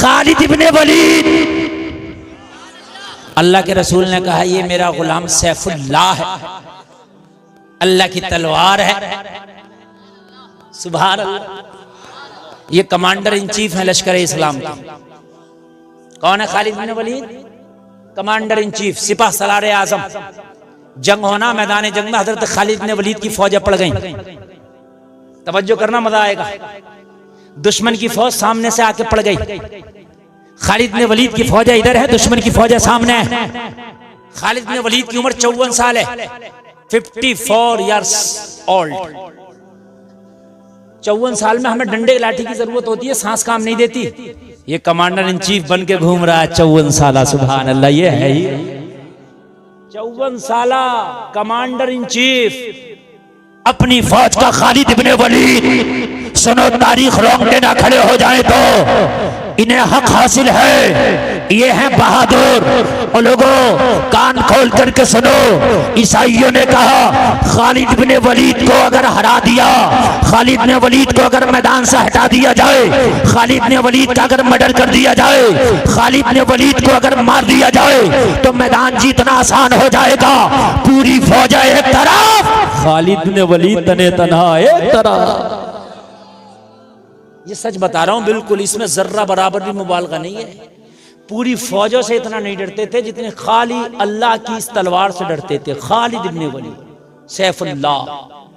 Khalid ibne Waleed. अल्लाह के रसूल ने कहा ये मेरा गुलाम सैफुल्लाह है, अल्लाह की तलवार है। सुभान अल्लाह। ये कमांडर इन चीफ है लश्कर इस्लाम के। कौन है Khalid ibne Walid? Commander in chief, सिपह सलार आजम। जंग होना, मैदान जंग में हजरत खालिद इब्ने वलीद की फौजें पड़ गईं। तवज्जो करना, मजा आएगा। दुश्मन की फौज सामने से आके पड़ गई। खालिद इब्ने वलीद की फौजें इधर है, दुश्मन की फौजें सामने है। खालिद इब्ने वलीद की उम्र 54 साल है, 54 ईयर्स ओल्ड। 54 साल में हमें डंडे लाठी की जरूरत होती है, सांस काम नहीं देती। ये कमांडर इन चीफ बन के घूम रहा है 54 साल। सुभान अल्लाह। ये है ही 54 साल कमांडर इन चीफ अपनी फौज का खालिद इब्ने वलीद। सुनो, तारीख रोंगटे ना खड़े हो जाए तो इन्हें हक हासिल है, ये हैं बहादुर। और लोगों कान खोल करके सुनो, ईसाइयों ने कहा खालिद इब्ने वलीद को अगर हरा दिया, खालिद इब्ने वलीद को अगर मैदान से हटा दिया जाए, खालिद इब्ने वलीद का अगर मर्डर कर दिया जाए, खालिद इब्ने वलीद को अगर मार दिया जाए तो मैदान जीतना आसान हो जाएगा। पूरी फौज एक तरफ, खालिद इब्ने वलीद तने तन्हा एक तरफ। ये सच बता रहा हूं बिल्कुल, इसमें जर्रा बराबर भी मुबालगा नहीं है। पूरी फौजों से इतना नहीं डरते थे जितने खाली अल्लाह की इस तलवार से डरते थे। खालिद इब्ने वलीद सैफुल्लाह।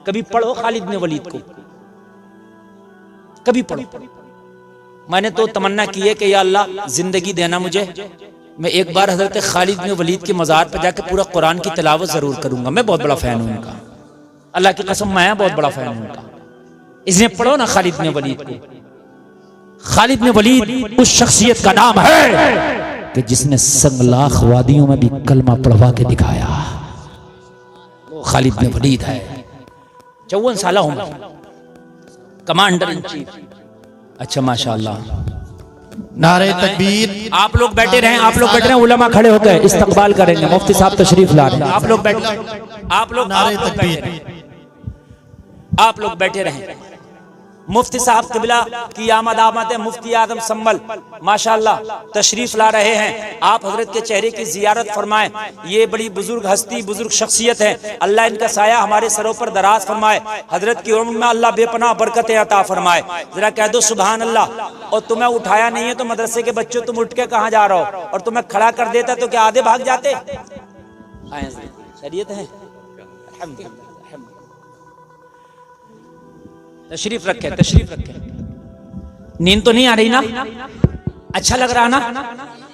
कभी पढ़ो खालिद इब्ने वलीद को, कभी पढ़ो। मैंने तो तमन्ना की है कि या अल्लाह जिंदगी देना मुझे, मैं एक बार हजरत खालिद इब्ने वलीद के मज़ार पर जाकर पूरा कुरान की तिलावत जरूर करूंगा। मैं बहुत बड़ा फैन हूं उनका, अल्लाह की कसम, मैं बहुत बड़ा फैन हूं उनका। इसने पढ़ो ना खालिद इब्ने वलीद को। खालिद इब्ने वलीद उस शख्सियत का नाम है कि जिसने संगलाख वादियों में भी कलमा पढ़वा के दिखाया। वो खालिद इब्ने वलीद है। 54 साल उम्र, कमांडर इन चीफ। अच्छा माशाअल्लाह, नारे तकबीर। आप लोग बैठे रहें, आप लोग बैठे रहें, उलमा खड़े होकर इस्तकबाल करेंगे। मुफ्ती साहब तशरीफ ला रहे हैं। आप लोग बैठे, आप लोग बैठे रहें। मुफ्ती साहब क़िबला की आमद आमद है। मुफ्ती आदम संभल माशाअल्लाह तशरीफ ला रहे हैं। आप हजरत के चेहरे की जियारत फरमाएं। ये बड़ी बुजुर्ग हस्ती, बुजुर्ग शख्सियत है। अल्लाह इनका साया हमारे सरों पर दराज फरमाए। हजरत की उम्र में अल्लाह बेपनाह बरकतें अता फरमाए। जरा कह दो सुभान अल्लाह। और तुम्हें उठाया नहीं है तो मदरसे के बच्चों तुम उठ के कहाँ जा रहे हो? और तुम्हें खड़ा कर देता तो क्या आधे भाग जाते? शरीयत है। तशरीफ रखे, तशरीफ रखे। नींद तो नहीं आ रही ना? अच्छा लग रहा ना?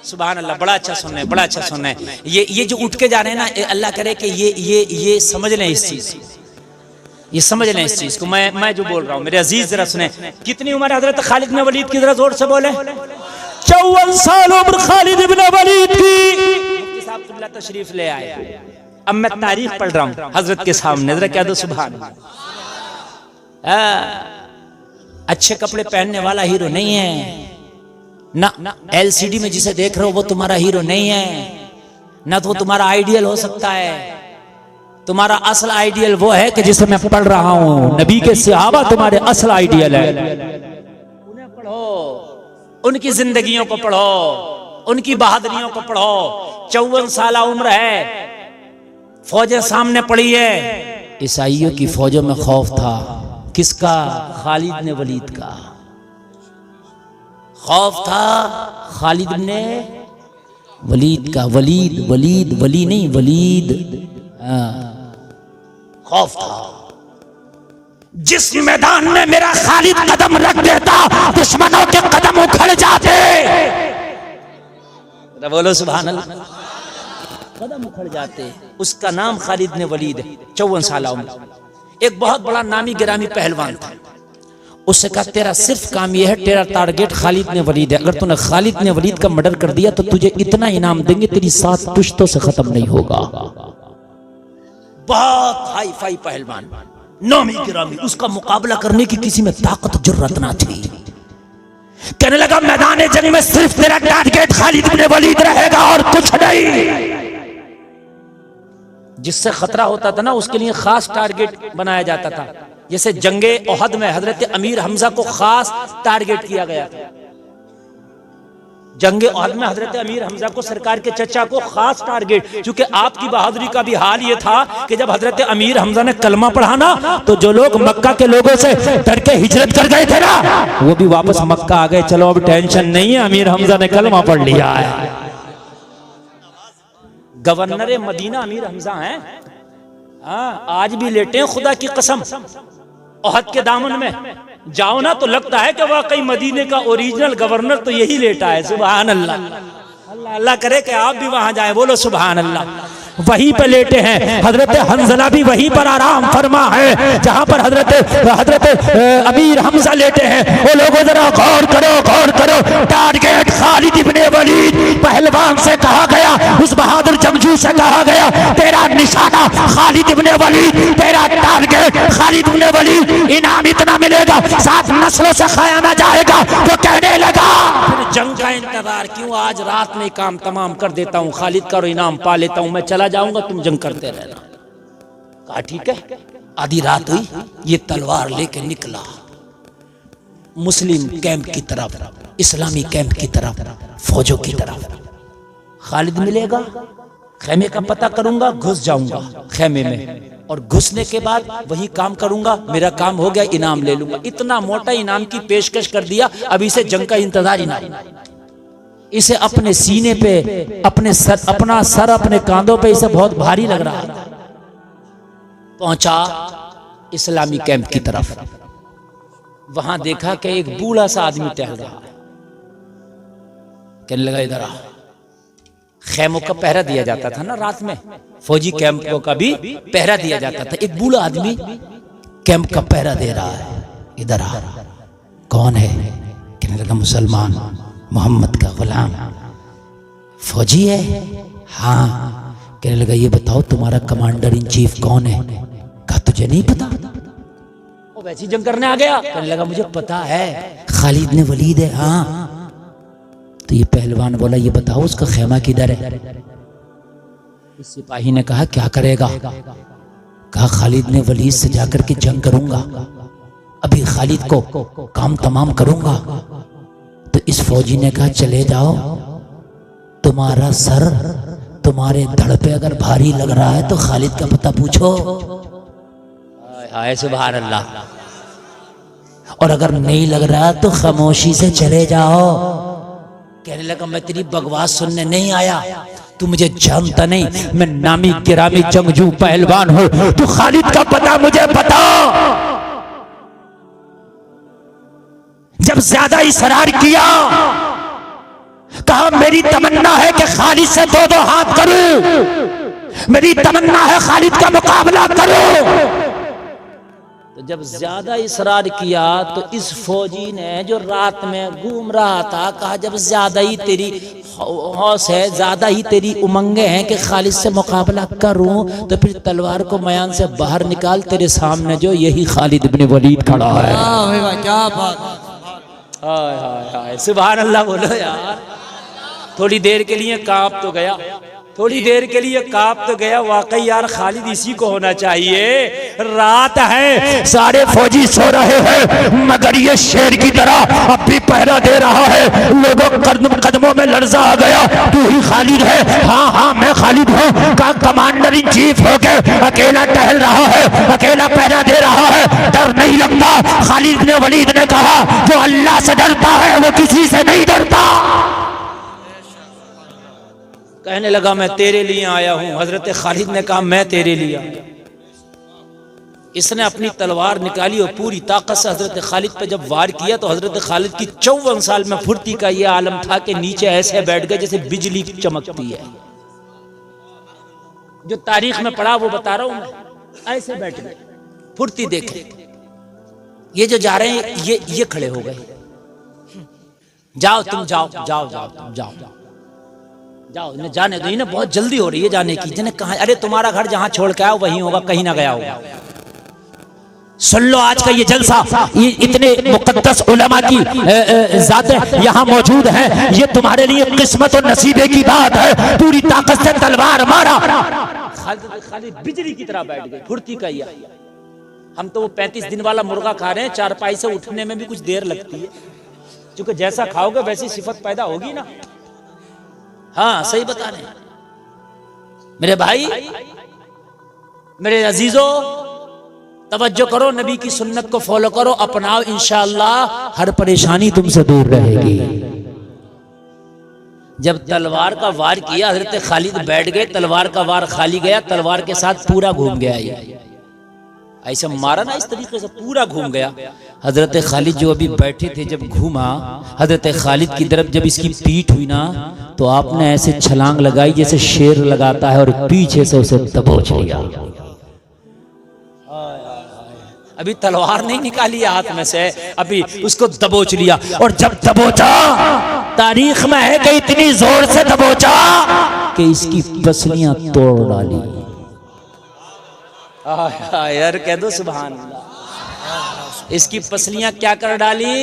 सुभान अल्लाह। बड़ा अच्छा सुनना है, बड़ा अच्छा सुनना है। ये जो उठ के जा रहे हैं ना, अल्लाह करे कि ये समझ लें इस चीज, ये समझ लें इस चीज को। मैं जो बोल रहा हूँ मेरे अजीज जरा सुने। कितनी उम्र है हजरत खालिद इब्ने वलीद की? जरा जोर से बोले। 54 साल उम्र खालिद इब्ने वलीद की। मुफ्ती साहब क़िबला तशरीफ ले आए। अब मैं तारीख पढ़ रहा हूँ हजरत के सामने, जरा कह दो सुभान। अच्छे कपड़े पहनने वाला हीरो नहीं है ना। एलसीडी में जिसे देख रहे हो वो तुम्हारा हीरो नहीं है ना। तो तुम्हारा आइडियल हो सकता है। तुम्हारा असल आइडियल वो है कि जिसे मैं पढ़ रहा हूं। नबी के सहाबा तुम्हारे असल आइडियल है। उन्हें पढ़ो, उनकी जिंदगियों को पढ़ो, उनकी बहादुरियों को पढ़ो। 54 साल उम्र है, फौजें सामने पड़ी है। ईसाइयों की फौजों में खौफ था। किसका? खालिद इब्ने वलीद का खौफ था। खालिद इब्ने वलीद का। वलीद, वलीद, वली नहीं, वलीद। खौफ था। जिस मैदान में मेरा खालिद कदम रख देता, दुश्मनों के कदम उखड़ जाते। बोलो सुभान अल्लाह। कदम उखड़ जाते। उसका नाम खालिद इब्ने वलीद है। 54 साल उम्र। एक बहुत बड़ा नामी गिरामी पहलवान था। उससे कहा तेरा सिर्फ काम यह है, तेरा टारगेट खालिद इब्ने वलीद है। अगर तूने खालिद इब्ने वलीद का मर्डर कर दिया तो तुझे इतना इनाम देंगे, तेरी 7 पुश्तों से खत्म नहीं होगा। बहुत हाई फाई पहलवान, नामी गिरामी। उसका मुकाबला करने की किसी में ताकत जुर्रत ना थी। कहने लगा मैदान जंग में सिर्फ तेरा टारगेट खालिद इब्ने वलीद रहेगा और कुछ नहीं। जिससे खतरा होता था ना उसके लिए खास टारगेट बनाया जाता था। जैसे जंगे ओहद में हजरत अमीर हमजा को खास टारगेट किया गया था। जंगे ओहद में हजरत अमीर हमजा को, सरकार के चचा को खास टारगेट, क्योंकि आपकी बहादुरी का भी हाल ये था कि जब हजरत अमीर हमजा ने कलमा पढ़ा ना, तो जो लोग मक्का के लोगों से डर के हिजरत कर गए थे ना, वो भी वापस मक्का आ गए। चलो अब टेंशन नहीं है, अमीर हमजा ने कलमा पढ़ लिया है। गवर्नर मदीना अमीर हमजा हैं। हाँ, आज भी लेटे हैं खुदा की कसम ओहद के दामन में। जाओ ना तो लगता है कि वाकई मदीने का ओरिजिनल गवर्नर तो यही लेटा है। सुभान अल्लाह, अल्लाह अल्लाह करे कि आप भी वहां जाए। बोलो सुभान अल्लाह। वहीं पे लेटे हैं हजरत हंजला भी वहीं पर आराम फरमा है जहां पर हजरत अमीर हमजा लेटे हैं। वो लोगों जरा गौर करो, गौर करो। टारगेट खालिद इब्ने वलीद पहलवान से कहा गया, उस बहादुर जंगजू से कहा गया, तेरा निशाना खालिद इब्ने वलीद, तेरा टारगेट खालिद इब्ने वलीद, इनाम इतना मिलेगा, 7 नस्लों से खाया ना जाएगा। तो कहने लगा फिर जंग का इंतजार क्यों, आज रात में काम तमाम कर देता हूँ, खालिद का इनाम पा लेता हूँ, मैं चला जाऊंगा, तुम जंग करते रहना। कहा ठीक है। आधी रात हुई, ये तलवार लेके निकला मुस्लिम कैंप की तरफ, इस्लामी कैंप की तरफ, फौजों की तरफ। खालिद मिलेगा, खेमे का पता करूंगा, घुस जाऊंगा खेमे में, और घुसने के बाद वही काम करूंगा, मेरा काम हो गया, इनाम ले लूंगा। इतना मोटा इनाम की पेशकश कर दिया, अभी से जंग का इंतजार ही नहीं। इसे अपने सीने पे, अपने सर, अपना सर अपने कांधों पे इसे बहुत भारी लग रहा है। पहुंचा इस्लामी कैंप की तरफ, वहां देखा कि एक बूढ़ा सा आदमी टहल रहा है। कहने लगा इधर आ। खेमों का पहरा दिया जाता था ना रात में, फौजी कैंपों का भी पहरा दिया जाता था। एक बूढ़ा आदमी कैंप का पहरा दे रहा है, इधर आ। कौन है? कहने लगा मुसलमान, मोहम्मद का गुलाम। फौजी है? हाँ। कहने लगा ये बताओ तुम्हारा कमांडर इन चीफ कौन है? कहा तुझे नहीं पता? वो वैसी जंग करने आ गया। कहने लगा मुझे पता है, खालिद ने वलीद है। हाँ। तो ये पहलवान बोला ये बताओ उसका खेमा किधर है? इस सिपाही ने कहा क्या करेगा? कहा खालिद ने वलीद से जाकर के जंग करूंगा, अभी खालिद को काम तमाम करूंगा। तो इस फौजी ने कहा चले जाओ, तुम्हारा सर तुम्हारे धड़ पे अगर भारी लग रहा है तो खालिद का पता पूछो। हाय सुभान अल्लाह। और अगर नहीं लग रहा तो खामोशी से चले जाओ। कहने लगा मैं तेरी बकवास सुनने नहीं आया, तू मुझे जानता नहीं, मैं नामी गिरामी जंगजू पहलवान हूं, तू खालिद का पता मुझे बता। जब ज्यादा इसरार किया, कहा मेरी तमन्ना है कि खालिद से 2-2 हाथ करूं, मेरी तमन्ना है खालिद का मुकाबला करूं। तो जब ज्यादा इसरार किया तो इस फौजी ने जो रात में घूम रहा था, कहा जब ज्यादा ही तेरी हौस है, ज्यादा ही तेरी उमंगे हैं कि खालिद से मुकाबला करूं, तो फिर तलवार को मयान से बाहर निकाल, तेरे सामने जो यही खालिद इब्ने वलीद खड़ा है। क्या बात। हाय हाय हाय सुभान अल्लाह। बोलो यार, थोड़ी देर के लिए कांप तो गया, थोड़ी देर के लिए कांप तो गया। वाकई यार खालिद इसी को होना चाहिए। रात है, सारे फौजी सो रहे हैं, मगर ये शेर की तरह अब भी पहरा दे रहा है। लोगों कदमों में लर्जा आ गया, तू ही खालिद है? हाँ हाँ मैं खालिद हूँ। का कमांडर इन चीफ होकर अकेला टहल रहा है, अकेला पहरा दे रहा है, डर नहीं लगता? खालिद ने वलीद ने कहा जो अल्लाह से डरता है वो किसी से नहीं डरता। कहने लगा मैं तेरे लिए आया हूं। हजरत खालिद ने कहा मैं तेरे लिए आया। इसने अपनी तलवार निकाली और पूरी ताकत से हजरत खालिद पर जब वार किया तो हजरत खालिद की 54 साल में फुर्ती का यह आलम था कि नीचे ऐसे बैठ गए जैसे बिजली चमकती है। जो तारीख में पढ़ा वो बता रहा हूं मैं, ऐसे बैठ गए, फुर्ती देखे। ये जो जा रहे हैं ये खड़े हो गए। जाओ तुम जाओ जाओ जाओ तुम जाओ जाओ, इन्हें जाने दो, इन्हें बहुत जल्दी हो रही है जाने की। जिन्हें कहा अरे तुम्हारा घर जहां छोड़ के आओ वहीं होगा, कहीं ना गया होगा। सुन लो आज का ये जलसा, ये इतने मुकद्दस उलमा की ज़ातें यहाँ मौजूद हैं, ये तुम्हारे लिए किस्मत और नसीबे की बात है। पूरी ताकत से तलवार मारा, खालिद बिजली की तरह बैठ गए, फुर्ती का ही। हम तो वो 35 दिन वाला मुर्गा खा रहे हैं, चारपाई से उठने में भी कुछ देर लगती है। क्योंकि जैसा खाओगे वैसी सिफत पैदा होगी ना। हाँ सही बता रहे हैं मेरे भाई, मेरे अजीजों, तवज्जो करो, नबी की सुन्नत को फॉलो करो, अपनाओ, इंशाअल्लाह हर परेशानी तुमसे दूर रहेगी। जब तलवार का वार किया हजरत खालिद बैठ गए, तलवार का वार खाली गया, तलवार के साथ पूरा घूम गया। ये ऐसा मारा ना, इस तरीके से पूरा घूम गया। हजरत खालिद जो अभी बैठे थे, जब घूमा हजरत खालिद की तरफ जब इसकी पीठ हुई ना, तो आपने ऐसे छलांग लगाई जैसे शेर लगाता है और पीछे से उसे दबोच लिया। अभी तलवार नहीं निकाली है हाथ में से, अभी उसको दबोच लिया। और जब दबोचा, तारीख में है कि इतनी जोर से दबोचा कि इसकी पसलियां तोड़ डाली। यार कह दो सुभान अल्लाह। इसकी पसलियां क्या कर डाली?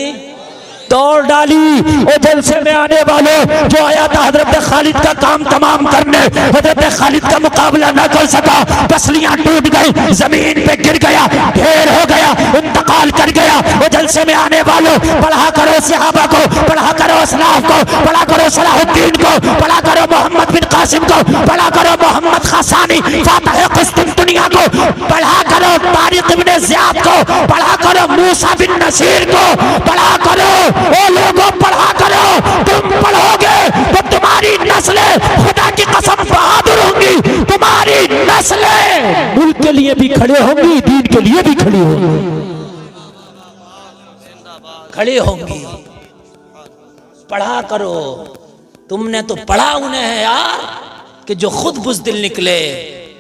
तोड़ डाली। वो जलसे में आने वाले जो आया था हजरत खालिद का काम तमाम करने, हजरत खालिद का मुकाबला न कर सका, पसलियां टूट गई, जमीन पे गिर गया, ढेर हो गया, इंतकाल कर गया। वो जलसे में आने वालों, पढ़ा करो सहाबा को, पढ़ा करो असलाफ को, पढ़ा करो सलाहुद्दीन को, पढ़ा करो मोहम्मद बिन कासिम को, पढ़ा करो मोहम्मद खासानी फातिह कुस्तुनतुनिया को, पढ़ा करो तारिक इब्न ज़ियाद को, पढ़ा करो मूसा बिन नसीर को, पढ़ा करो ओ लोगों, पढ़ा करो। तुम पढ़ोगे तो तुम्हारी नस्लें खुदा की कसम बहादुर होंगी, तुम्हारी नस्लें मुल्क के लिए भी खड़े होंगी, दीन के लिए भी खड़ी होंगी, खड़े होंगी। पढ़ा करो। तुमने तो पढ़ा उन्हें है यार कि जो खुद बुज़दिल निकले।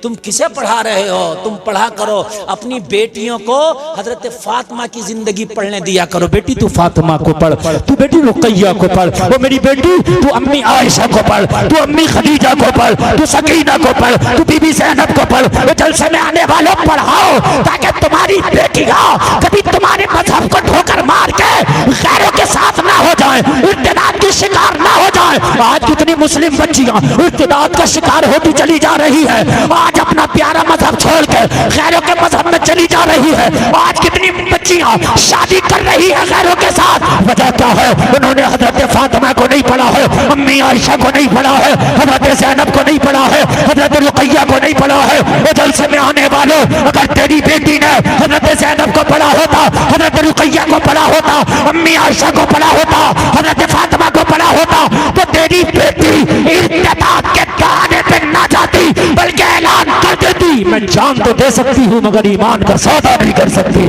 तुम किसे पढ़ा रहे हो? तुम पढ़ा करो। अपनी बेटियों को हजरत फातिमा की जिंदगी पढ़ने दिया करो। बेटी तू फातिमा को पढ़, तू बेटी रुकैया को पढ़, वो मेरी बेटी तू अम्मी आयशा को पढ़, तू अम्मी खदीजा को पढ़, तू सकीना को पढ़, तू बीबी ज़ैनब को पढ़। वो जलसे में आने वालों पढ़ाओ, ताकि तुम्हारी बेटियां कभी तुम्हारे मजहब को ठोकर मार के गैरों के साथ ना हो जाए, इर्तिदाद की शिकार ना हो जाए। आज कितनी मुस्लिम बच्चियां इर्तिदाद का शिकार होती चली जा रही है। आज अपना प्यारा मजहब छोड़ के गैरों के मजहब में चली जा रही है। आज कितनी बच्चियां शादी कर रही है गैरों के साथ। वजह क्या है? उन्होंने हजरत फातिमा को नहीं पढ़ा है, अम्मी आयशा को नहीं पढ़ा है, हजरत ज़ैनब को नहीं पढ़ा है, हजरत रुकैया को नहीं पढ़ा है। वो जलसे में आने वालों, अगर तेरी बेटी ने हजरत ज़ैनब को पढ़ा होता, हजरत रुकैया को पढ़ा होता, अम्मी आयशा को पढ़ा होता, हजरत फातिमा को पढ़ा होता, तो तेरी बेटी इर्तिदाद के दहाने पे ना जाती, बल्कि ऐलान कर देती, मैं जान तो दे सकती हूँ मगर ईमान का सौदा नहीं कर सकती।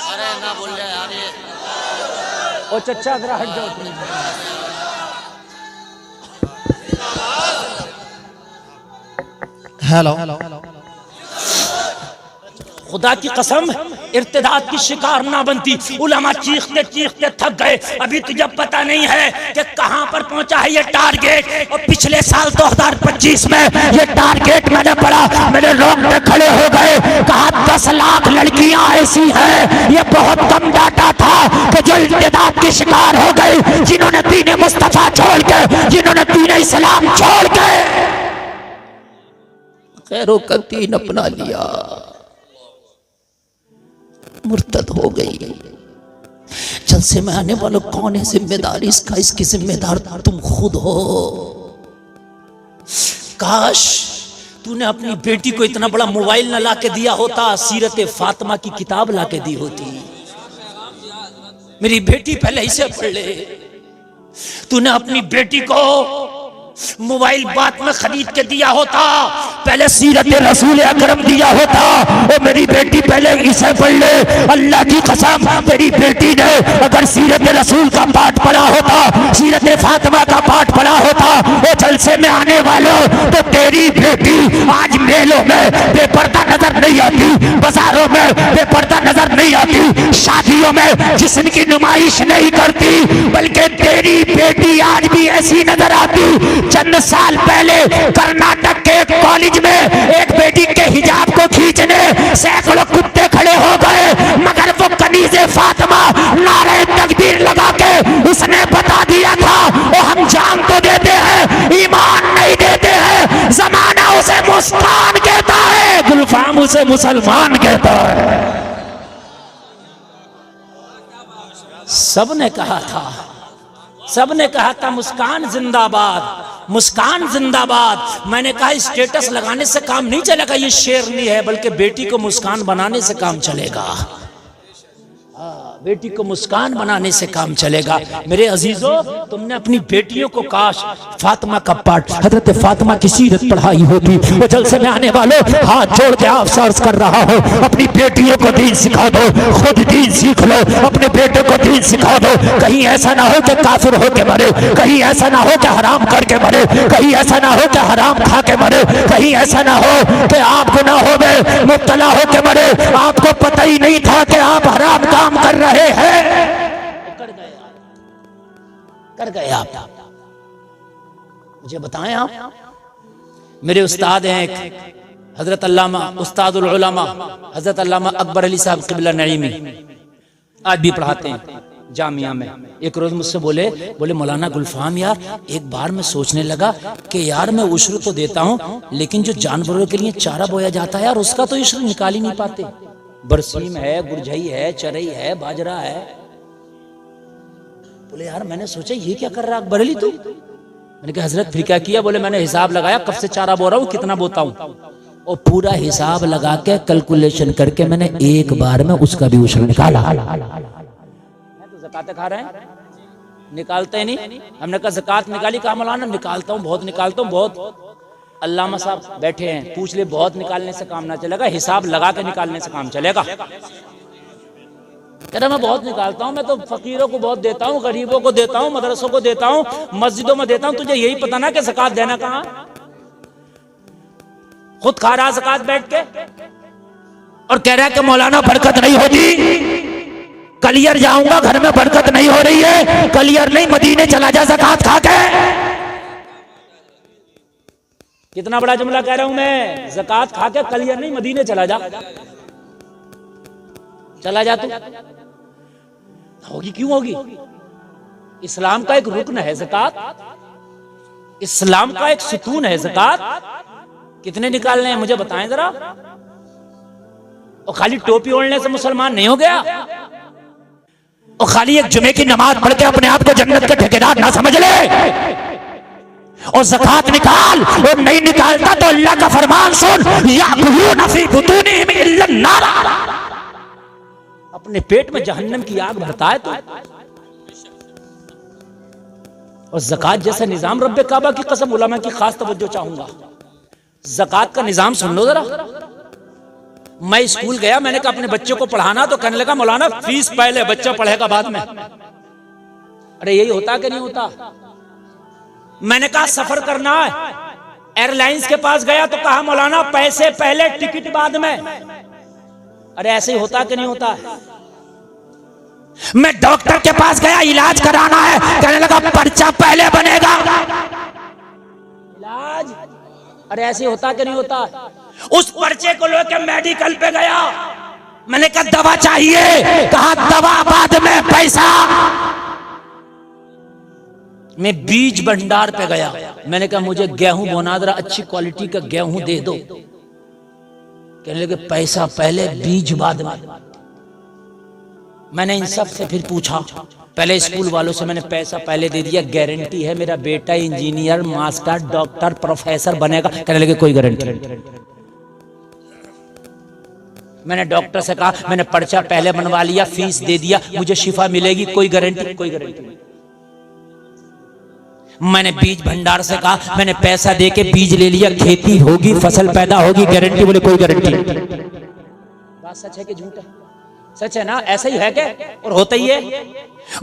अरे ना बोल रहे यार ये। ओ चचा जरा हट जाओ। हेलो, खुदा की कसम इर्तिदाद की शिकार ना बनती। उलमा चीखते चीखते थक गए। अभी तुझे पता नहीं है कि कहां पर पहुंचा है ये टारगेट। और पिछले साल 2025 में ये टारगेट मैंने पढ़ा, मेरे रोंगटे खड़े हो गए। कहा 10 लाख लड़कियां ऐसी हैं। ये बहुत कम डाटा था कि जो इर्तिदाद की शिकार हो गई, जिन्होंने दीन मुस्तफा छोड़ के, जिन्होंने दीन इस्लाम छोड़ के खैरों का दीन अपना लिया, मुर्तद हो गई। जलसे में आने वालों कौन है जिम्मेदार इसका? इसकी जिम्मेदार तुम खुद हो। काश तूने अपनी बेटी को इतना बड़ा मोबाइल न लाके दिया होता, सीरत फातिमा की किताब लाके दी होती। मेरी बेटी पहले इसे पढ़ ले। तूने अपनी बेटी को मोबाइल बात में खरीद के दिया होता, पहले सीरत रसूल अकरम दिया होता। ओ मेरी बेटी पहले इसे पढ़ ले। अल्लाह की कसम, तेरी बेटी ने अगर सीरत रसूल का पाठ पढ़ा होता, सीरत फातिमा का पाठ पढ़ा होता, वो जलसे में आने वालों, तो तेरी बेटी आज मेलों में बेपर्दा नजर नहीं आती, बाजारों में बेपर्दा नजर नहीं आती, शादियों में जिस्म की नुमाइश नहीं करती, बल्कि तेरी बेटी आज भी ऐसी नजर आती। चंद साल पहले कर्नाटक के एक कॉलेज में एक बेटी के हिजाब को खींचने सैकड़ों कुत्ते खड़े हो गए, मगर वो कनीज़े फातिमा नारे तकबीर लगा के उसने बता दिया था, वो हम जान तो देते हैं, ईमान नहीं देते हैं। जमाना उसे मुस्कान कहता है, गुलफाम उसे मुसलमान कहता है। सबने कहा था, सबने कहा था मुस्कान जिंदाबाद, मुस्कान जिंदाबाद। मैंने कहा स्टेटस लगाने से काम नहीं चलेगा, ये शेर नहीं है, बल्कि बेटी को मुस्कान बनाने से काम चलेगा। बेटी को मुस्कान बनाने से काम चलेगा। मेरे अजीजों, तुमने अपनी बेटियों को काश फातिमा का पाठ, हजरत फातिमा की सीरत पढ़ाई होती। वो जलसे में आने वालों, हाथ जोड़ के आप अर्ज कर रहा हो, अपनी बेटियों को दीन सिखा दो, खुद दीन सीख लो, अपने बेटे को दीन सिखा दो। कहीं ऐसा ना हो कि काफिर होके मरे, कहीं ऐसा ना हो कि हराम करके मरे, कहीं ऐसा ना हो कि हराम खा के मरे, कहीं ऐसा ना हो कि आप गुनाहों में मुब्तला होके मरे, आपको पता ही नहीं था कि आप हराम काम कर रहे हैं, कर गए आप। मुझे बताएं आप, मेरे उस्ताद हैं एक हजरत अल्लामा उस्तादुल उलमा हजरत अल्लामा अकबर अली साहब क़िबला नईमी, आज भी पढ़ाते हैं जामिया में। एक रोज मुझसे बोले मौलाना गुलफाम यार, एक बार मैं सोचने लगा कि यार मैं उश्र तो देता हूं, लेकिन जो जानवरों के लिए चारा बोया जाता है यार, उसका तो इश्र निकाल ही नहीं पाते। बरसीम है, गुरझई है, चरई है, बाजरा है। बोले यार मैंने सोचा ये क्या कर रहा है अकबर अली तू? मैंने कहा हजरत फिर क्या किया? बोले मैंने हिसाब लगाया कब से चारा बो रहा हूं, कितना बोता हूं, और पूरा हिसाब लगा के कैलकुलेशन करके मैंने एक बार में उसका भी उश्र निकाला। तो ज़कात खा रहे हैं, निकालते ही नहीं। हमने कहा ज़कात निकाली, कहा मौलाना निकालता हूं, बहुत निकालता हूं, बहुत। अल्लामा साहब बैठे हैं, पूछ ले, बहुत निकालने से काम ना चलेगा, हिसाब लगा के निकालने से काम चलेगा। कह रहा मैं बहुत निकालता हूं, मैं तो फकीरों को बहुत देता हूं, गरीबों को देता हूं, मदरसों को देता हूं, मस्जिदों में देता हूं, तुझे यही पता ना कि ज़कात देना कहां? खुद खा रहा ज़कात बैठ के और कह रहा है कि मौलाना बरकत नहीं होती, कलियर जाऊंगा घर में बरकत नहीं हो रही है, कलियर नहीं मदीने चला जा ज़कात खा के। कितना बड़ा जुमला कह रहा हूं मैं, ज़कात खा के कलियर नहीं मदीने चला जा, चला जा तू। होगी क्यों होगी? इस्लाम का एक रुकन है ज़कात, इस्लाम का एक सुतून है ज़कात। कितने निकालने हैं मुझे बताएं जरा। और खाली टोपी ओढ़ने से मुसलमान नहीं हो गया, और खाली एक जुमे की नमाज पढ़ के अपने आप को जन्नत के ठेकेदार ना समझ ले। और ज़कात निकाल, और नहीं निकालता तो अल्लाह का फरमान सुन, याकुलूना फी बुतूनिहिम इल्ला अन्नार, अपने पेट में जहन्नम की आग भरता है तो। और ज़कात जैसा निजाम रब्बे काबा की कसम, उलमा की खास तवज्जो चाहूंगा, ज़कात का निजाम सुन लो जरा। मैं स्कूल गया, मैंने कहा अपने बच्चों को पढ़ाना, तो कहने लगा मौलाना फीस पहले, बच्चा पढ़ेगा बाद में। अरे यही होता कि नहीं होता? मैंने कहा सफर करना है, एयरलाइंस के पास गया तो कहा मौलाना पैसे पहले टिकट बाद में। अरे ऐसे ही होता कि नहीं होता? मैं डॉक्टर के पास गया, इलाज कराना है, कहने लगा पर्चा पहले बनेगा इलाज। अरे ऐसे होता कि नहीं होता? उस पर्चे को लेकर मेडिकल पे गया, मैंने कहा दवा चाहिए, कहा दवा बाद में पैसा। मैं बीज भंडार पे गया, मैंने कहा मुझे गेहूं बोना जरा, अच्छी क्वालिटी का गेहूं दे दो। कहने लगे पैसा पहले बीज बाद में। मैंने इन सब से फिर पूछा, पहले स्कूल वालों से मैंने पैसा पहले दे दिया, गारंटी है मेरा बेटा इंजीनियर, मास्टर, डॉक्टर, प्रोफेसर बनेगा। कहने लगे कोई गारंटी नहीं। मैंने डॉक्टर से कहा मैंने पर्चा पहले बनवा लिया, फीस दे दिया, मुझे शिफा मिलेगी, कोई गारंटी? कोई गारंटी नहीं। मैंने बीज भंडार से कहा मैंने पैसा दे के बीज ले लिया, खेती होगी, फसल पैदा होगी, गारंटी? बोले कोई गारंटी नहीं। बात सच है कि झूठ है? सच है ना? ऐसा ही है क्या? और होता ही है।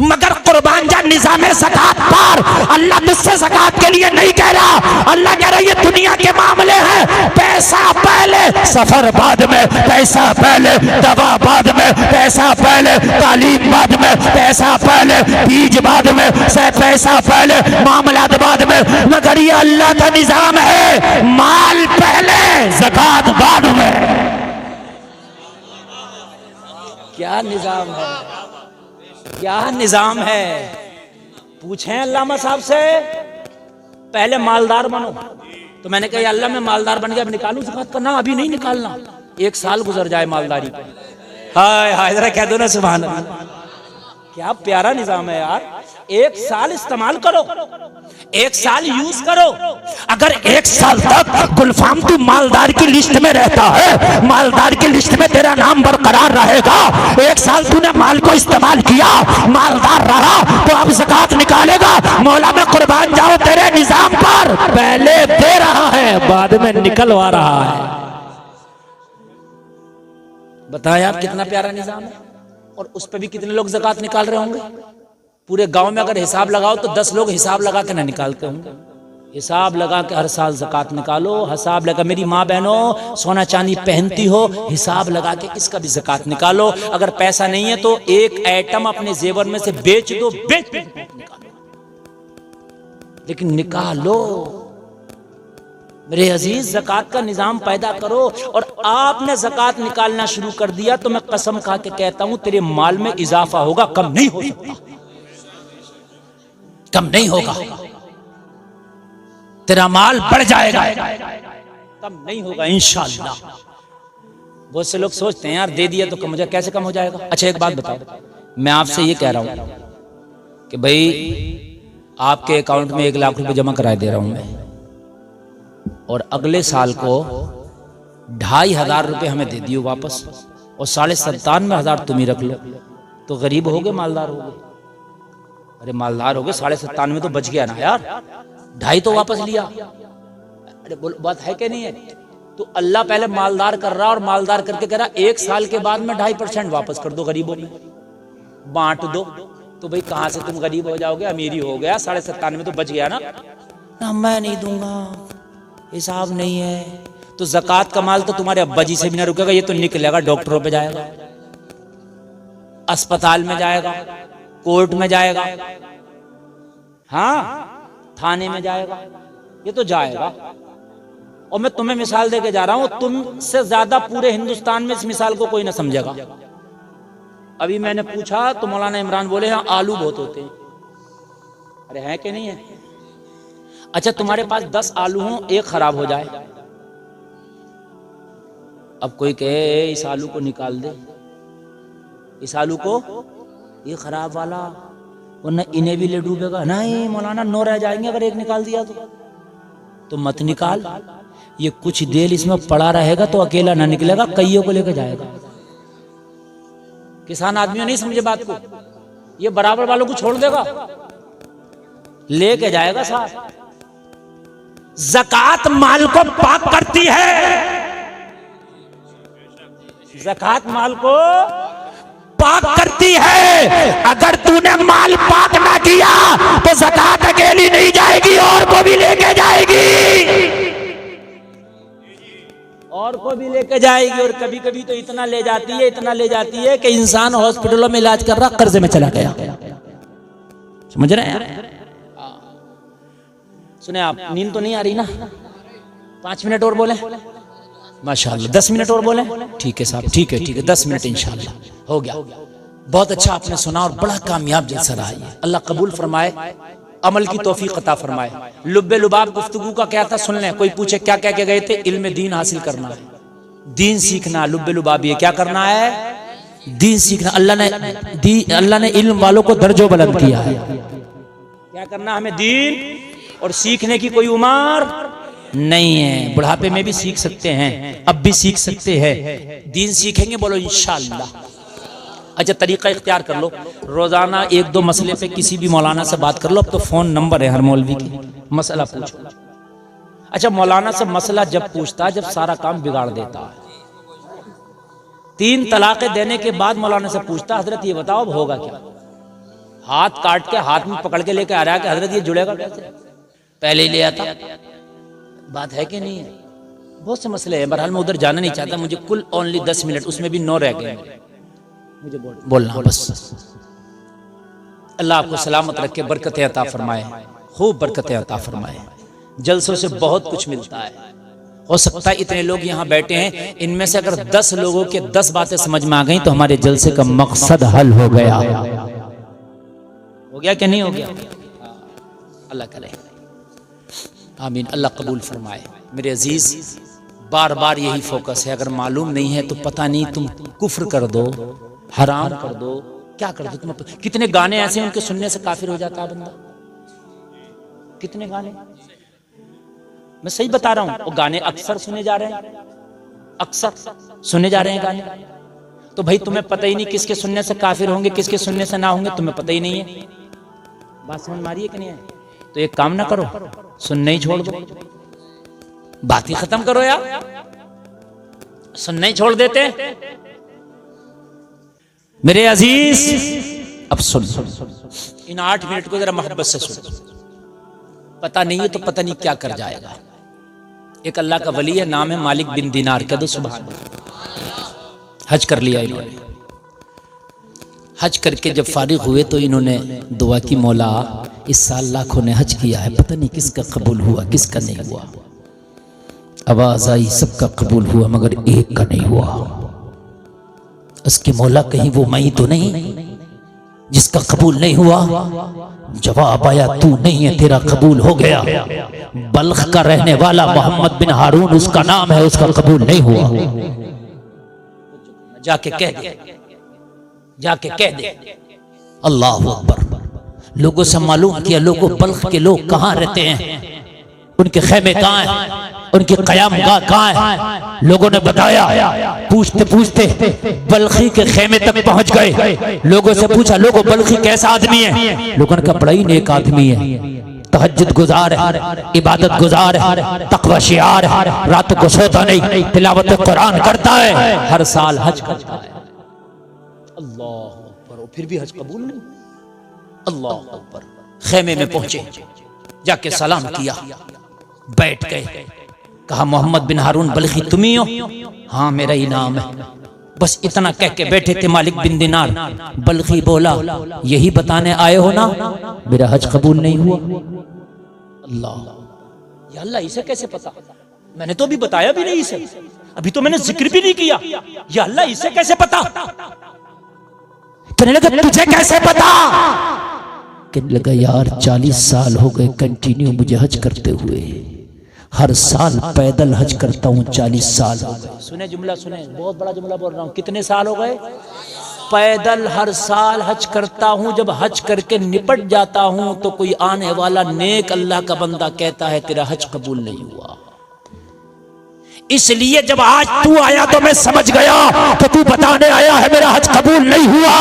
मगर कुर्बान जा निजामे ज़कात पर अल्लाह तुझसे ज़कात के लिए नहीं कह रहा। अल्लाह कह रहा है ये दुनिया के मामले हैं, पैसा पहले, सफर बाद में, पैसा पहले, दवा बाद में, पैसा पहले, तालीम बाद में, पैसा पहले, बीज बाद में, पैसा पहले, मामलात बाद में। मगर ये अल्लाह का निजाम है, माल पहले, ज़कात बाद में। क्या निजाम है, क्या निजाम है? पूछें अल्लामा साहब से, पहले मालदार बनो। तो मैंने कहा अल्लाह मैं मालदार बन गया, अब निकालूं ज़कात का? ना अभी नहीं निकालना, 1 साल गुजर जाए मालदारी पे। हाय हाय, जरा कह दो ना सुभान अल्लाह। क्या प्यारा निजाम है यार। 1 साल इस्तेमाल करो, 1 साल यूज करो। अगर 1 साल तक गुलफाम तू मालदार की लिस्ट में रहता है, मालदार की लिस्ट में तेरा नाम बरकरार रहेगा। 1 साल तूने माल को इस्तेमाल किया, मालदार रहा, तो अब ज़कात निकालेगा। मौला में कुर्बान जाओ तेरे निजाम पर। पहले दे रहा है, बाद में निकलवा रहा है। बताएं आप कितना प्यारा निजाम है। और उस पर भी कितने लोग ज़कात निकाल रहे होंगे। पूरे गांव में अगर हिसाब लगाओ तो 10 लोग हिसाब लगा के ना निकालते होंगे। हिसाब लगा के हर साल ज़कात निकालो। हिसाब लगा, मेरी माँ बहनों सोना चांदी पहनती हो, हिसाब लगा के इसका भी ज़कात निकालो। अगर पैसा नहीं है तो एक आइटम अपने जेवर में से बेच दो, बेच निकालो, लेकिन निकालो। मेरे अजीज, ज़कात का निजाम पैदा करो। और आपने ज़कात निकालना शुरू कर दिया तो मैं कसम खा के कहता हूं तेरे माल में इजाफा होगा, कम नहीं हो सकता, कम नहीं होगा। तेरा माल बढ़ जाएगा, कम नहीं होगा इंशाअल्लाह। बहुत से लोग सोचते हैं यार दे दिया तो कम हो जाए, कैसे कम हो जाएगा। अच्छा एक बात बताओ, मैं आपसे ये कह रहा हूं कि भाई आपके अकाउंट में 1 लाख रुपए जमा कराए दे रहा हूं मैं, और अगले साल को 2,500 रुपये हमें दे दियो वापस, और 97,500 तुम ही रख लो, तो गरीब हो गए मालदार हो गए। अरे मालदार हो गए, 97,500 तो बच गया ना यार, 2.5 तो वापस लिया। अरे बोल, बात है कि नहीं है। तो अल्लाह पहले मालदार कर रहा, और मालदार करके कह रहा 1 साल के बाद में 2.5% वापस कर दो गरीबों में, बांट दो। तो भाई कहां से तुम गरीब हो जाओगे, अमीरी हो गया। 97,500 तो बच गया ना। मैं नहीं दूंगा, हिसाब नहीं है। तो ज़कात का माल तो तुम्हारे अब्बा जी से भी ना रुकेगा, ये तो निकलेगा, डॉक्टरों पे जाएगा, अस्पताल में जाएगा, कोर्ट में जाएगा, हाँ थाने में जाएगा, ये तो जाएगा। और मैं तुम्हें मिसाल देके जा रहा हूं, तुमसे ज्यादा पूरे हिंदुस्तान में इस मिसाल को कोई ना समझेगा। अभी मैंने पूछा तो मौलाना इमरान बोले हाँ आलू बहुत होते हैं। अरे है कि नहीं है। अच्छा तुम्हारे पास 10 आलू हों, 1 खराब हो जाए, अब कोई कहे इस आलू को निकाल दे, इस आलू को, ये खराब वाला, वरना इन्हें भी ले डूबेगा। नहीं मौलाना 9 रह जाएंगे अगर 1 निकाल दिया तो मत निकाल। ये कुछ देर इसमें पड़ा रहेगा तो अकेला ना निकलेगा, कईयों को लेकर जाएगा। किसान आदमियों नहीं समझे बात को, ये बराबर वालों को छोड़ देगा, लेके जाएगा साथ। ज़कात माल को पाक करती है, ज़कात माल को पाक करती है। अगर तूने माल पाक ना किया तो ज़कात अकेली नहीं जाएगी, और को भी लेके जाएगी, और को भी लेके जाएगी। और कभी कभी तो इतना ले जाती है, इतना ले जाती है कि इंसान हॉस्पिटलों में इलाज कर रहा, कर्जे में चला गया। समझ रहे हैं। सुने आप, नींद तो नहीं आ रही ना? 5 मिनट और बोले, माशाअल्लाह। 10 मिनट और बोले, ठीक है साहब, ठीक है ठीक है, 10 मिनट इंशाअल्लाह हो गया। बहुत अच्छा आपने सुना और बड़ा कामयाब जलसा रहा है। अल्लाह कबूल फरमाए, अमल की तौफीक अता फरमाए। लुब्बे लुबाब गुफ्तगू का क्या था सुन लें। कोई पूछे क्या कह के गए थे? इल्म दीन हासिल करना है, दीन सीखना। लुब्बे लुबाब ये क्या करना है? दीन सीखना। अल्लाह ने इल्म वालों को दर्जो बुलंद किया है। क्या करना हमें? दीन। और सीखने की कोई उम्र नहीं है, बुढ़ापे में भी सीख सकते हैं, अब भी सीख सकते हैं। दीन सीखेंगे, बोलो इंशाअल्लाह। अच्छा तरीका इख्तियार कर लो, रोजाना 1-2 मसले पे किसी भी मौलाना से बात कर लो। अब तो फोन नंबर है हर मौलवी की, मसला पूछो। अच्छा मौलाना से मसला जब पूछता है जब सारा काम बिगाड़ देता है। 3 तलाक़ें देने के बाद मौलाना से पूछता, हजरत ये बताओ अब होगा क्या? हाथ काट के हाथ में पकड़ के लेके आ रहा है कि हजरत ये जुड़ेगा कैसे? पहले ही ले आता। बात है कि नहीं है? बहुत से मसले हैं। बहरहाल मैं उधर जाना नहीं चाहता, मुझे कुल ओनली 10 मिनट, उसमें भी 9 रह गए, मुझे बोलना बस। अल्लाह आपको सलामत रखे, बरकतें अता फरमाए, खूब बरकतें अता फरमाए। जलसों से बहुत कुछ मिलता है। हो सकता है इतने लोग यहाँ बैठे हैं, इनमें से अगर 10 लोगों के 10 बातें समझ में आ गई तो हमारे जलसे का मकसद हल हो गया। हो गया कि नहीं हो गया? अल्लाह करे, आमीन। अल्लाह कबूल फरमाए। मेरे अजीज, बार बार यही फोकस है। अगर मालूम नहीं है तो पता नहीं तुम कुफ्र कर दो, हराम कर दो, क्या कर दो तुम्हें? कितने गाने ऐसे हैं उनके सुनने से काफिर हो जाता है बंदा? कितने गाने, मैं सही बता रहा हूं, वो गाने अक्सर सुने जा रहे हैं, अक्सर सुने जा रहे हैं गाने। तो भाई तुम्हें पता ही नहीं किसके सुनने से काफिर होंगे, किसके सुनने से ना होंगे, तुम्हें पता ही नहीं है। बात समझ मारिए कि नहीं है? तो एक काम ना करो, सुनने ही छोड़ दो, बात ही खत्म करो यार, सुनने ही छोड़ देते। मेरे अजीज अब सुन, इन 8 मिनट को जरा मोहब्बत से सुन। पता नहीं है तो पता नहीं क्या कर जाएगा। एक अल्लाह का वली है, नाम है मालिक बिन दिनार। कह दो सुभान अल्लाह। हज कर लिया इन्होंने। हज करके जब फारिग हुए तो इन्होंने दुआ की, मौला इस साल लाखों ने हज किया है, पता नहीं किसका कबूल हुआ किसका नहीं हुआ। आवाज आई सबका कबूल हुआ मगर एक का नहीं हुआ। उसके मौला कहीं वो मैं तो नहीं जिसका कबूल नहीं हुआ? जवाब आया तू नहीं है, तेरा कबूल हो गया। बल्ख का रहने वाला मोहम्मद बिन हारून उसका नाम है, उसका कबूल नहीं हुआ। जाके कह दे, जाके कह दे। अल्लाह अकबर। लोगों से मालूम किया, लोगों बल्ख के लोग कहाँ रहते हैं, उनके खेमे कहाँ हैं, उनकी कयामगाह कहाँ है। लोगों ने बताया, पूछते पूछते बल्खी के खेमे तक पहुंच गए। लोगों से पूछा, लोगों बल्खी कैसा आदमी है? लोगों ने कहा बड़ा ही नेक आदमी है, तहज्जुद गुजार है, इबादत गुजार है, तकवा शियार है, रातों को सोता नहीं, तिलावत कुरान करता है, हर साल हज करता है। अल्लाह अकबर। फिर भी हज कबूल नहीं। अल्लाह अकबर। खेमे में पहुंचे, जाके सलाम किया, बैठ गए। कहा मोहम्मद बिन हारून बल्खी तुम ही हो? हाँ मेरा ही नाम है। बस इतना कह के बैठे थे मालिक बिन दिनार। बल्खी बोला यही बताने आए हो ना मेरा हज कबूल नहीं हुआ? अल्लाह, या अल्लाह इसे कैसे पता? मैंने तो अभी बताया भी नहीं इसे, अभी तो मैंने जिक्र भी नहीं किया। या अल्लाह इसे कैसे पता? कहने लगा तुझे कैसे पता? कहने लगा यार 40 साल हो गए कंटिन्यू मुझे हज करते हुए, हर साल पैदल हज करता हूँ, 40 साल हो गए। सुने जुमला, सुने, बहुत बड़ा जुमला बोल रहा हूँ। कितने साल हो गए? पैदल हर साल हज करता हूँ। जब हज करके निपट जाता हूँ तो कोई आने वाला नेक अल्लाह का बंदा कहता है तेरा हज कबूल नहीं हुआ। इसलिए जब आज तू आया तो मैं समझ गया कि तू बताने आया है मेरा हज कबूल नहीं हुआ।